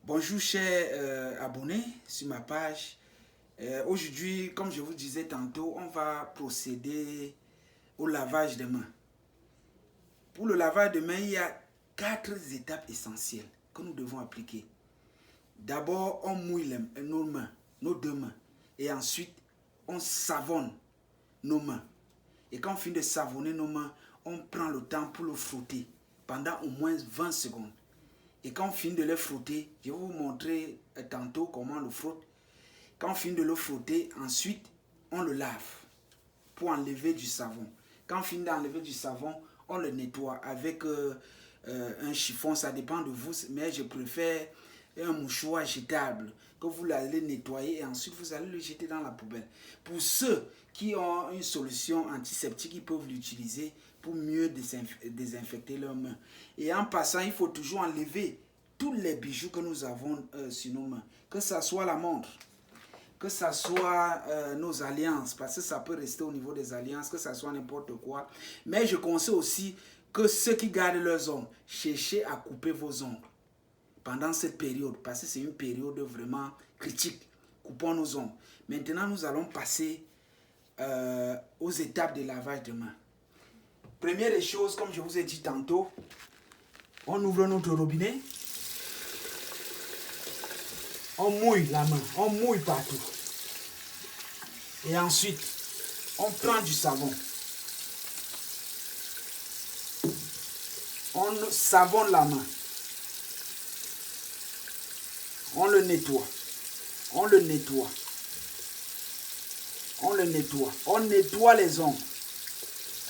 Bonjour chers abonnés sur ma page. Aujourd'hui, comme je vous disais tantôt, on va procéder au lavage des mains. Pour le lavage des mains, il y a 4 étapes essentielles que nous devons appliquer. D'abord, on mouille nos mains, nos deux mains. Et ensuite, on savonne nos mains. Et quand on finit de savonner nos mains, on prend le temps pour le frotter pendant au moins 20 secondes. Et quand on finit de le frotter, je vais vous montrer tantôt comment on le frotte. Quand on finit de le frotter, ensuite, on le lave pour enlever du savon. Quand on finit d'enlever du savon, on le nettoie avec un chiffon. Ça dépend de vous, mais je préfère un mouchoir jetable que vous allez nettoyer et ensuite vous allez le jeter dans la poubelle. Pour ceux qui ont une solution antiseptique, ils peuvent l'utiliser pour mieux désinfecter leurs mains. Et en passant, il faut toujours enlever tous les bijoux que nous avons sur nos mains. Que ce soit la montre, que ce soit nos alliances, parce que ça peut rester au niveau des alliances, que ce soit n'importe quoi. Mais je conseille aussi que ceux qui gardent leurs ongles, cherchez à couper vos ongles pendant cette période, parce que c'est une période vraiment critique. Coupons nos ongles. Maintenant, nous allons passer aux étapes de lavage de mains. Première des choses, comme je vous ai dit tantôt, on ouvre notre robinet, on mouille la main, on mouille partout. Et ensuite, on prend du savon. On savonne la main. On le nettoie. On le nettoie. On le nettoie. On nettoie les ongles.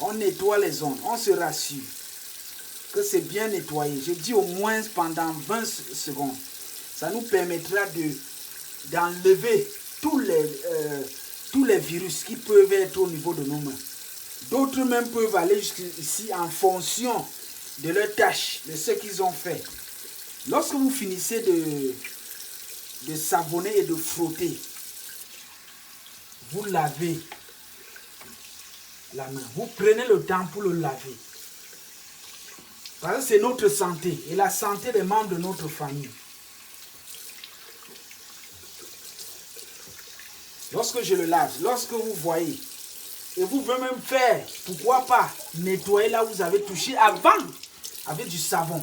On nettoie les ongles. On se rassure que c'est bien nettoyé. Je dis au moins pendant 20 secondes. Ça nous permettra d'enlever tous les virus qui peuvent être au niveau de nos mains. D'autres même peuvent aller jusqu'ici en fonction de leur tâche, de ce qu'ils ont fait. Lorsque vous finissez de savonner et de frotter, vous lavez la main. Vous prenez le temps pour le laver. Parce que c'est notre santé et la santé des membres de notre famille. Lorsque je le lave, lorsque vous voyez, et vous pouvez même faire, pourquoi pas, nettoyer là où vous avez touché avant avec du savon.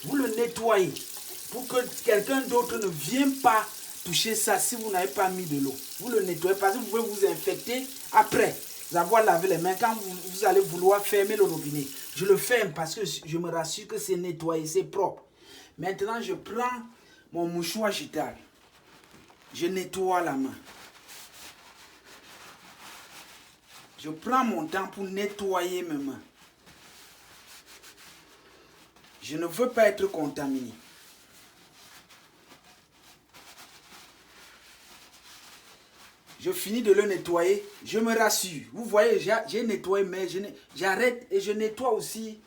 Vous le nettoyez pour que quelqu'un d'autre ne vienne pas toucher ça si vous n'avez pas mis de l'eau. Vous le nettoyez parce que vous pouvez vous infecter après avoir lavé les mains quand vous allez vouloir fermer le robinet. Je le ferme parce que je me rassure que c'est nettoyé, c'est propre. Maintenant, je prends mon mouchoir jetable. Je nettoie la main. Je prends mon temps pour nettoyer mes mains. Je ne veux pas être contaminé. Je finis de le nettoyer, je me rassure. Vous voyez, j'ai nettoyé, mais j'arrête et je nettoie aussi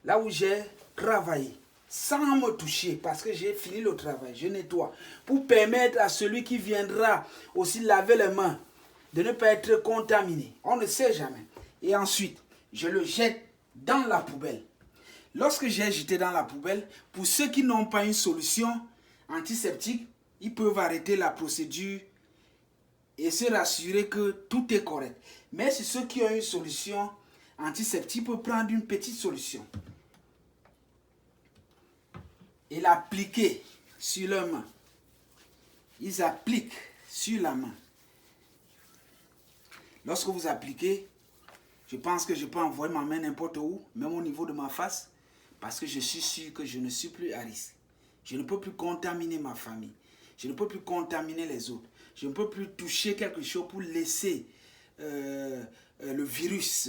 là où j'ai travaillé. Sans me toucher, parce que j'ai fini le travail. Je nettoie. Pour permettre à celui qui viendra aussi laver les mains de ne pas être contaminé. On ne sait jamais. Et ensuite, je le jette dans la poubelle. Lorsque j'ai jeté dans la poubelle, pour ceux qui n'ont pas une solution antiseptique, ils peuvent arrêter la procédure et se rassurer que tout est correct. Mais si ceux qui ont une solution antiseptique peuvent prendre une petite solution et l'appliquer sur leur main. Ils appliquent sur la main. Lorsque vous appliquez, je pense que je peux envoyer ma main n'importe où, même au niveau de ma face, parce que je suis sûr que je ne suis plus à risque. Je ne peux plus contaminer ma famille. Je ne peux plus contaminer les autres. Je ne peux plus toucher quelque chose pour laisser le virus.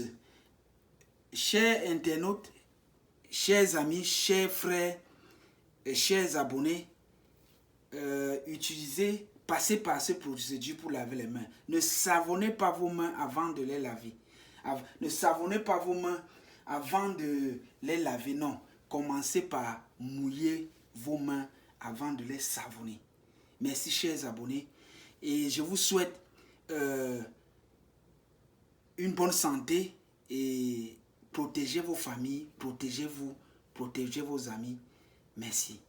Chers internautes, chers amis, chers frères, chers abonnés, passez par ces procédures pour laver les mains. Ne savonnez pas vos mains avant de les laver. Ne savonnez pas vos mains avant de les laver. Non, commencez par mouiller vos mains avant de les savonner. Merci chers abonnés et je vous souhaite une bonne santé et protégez vos familles, protégez-vous, protégez vos amis. Merci.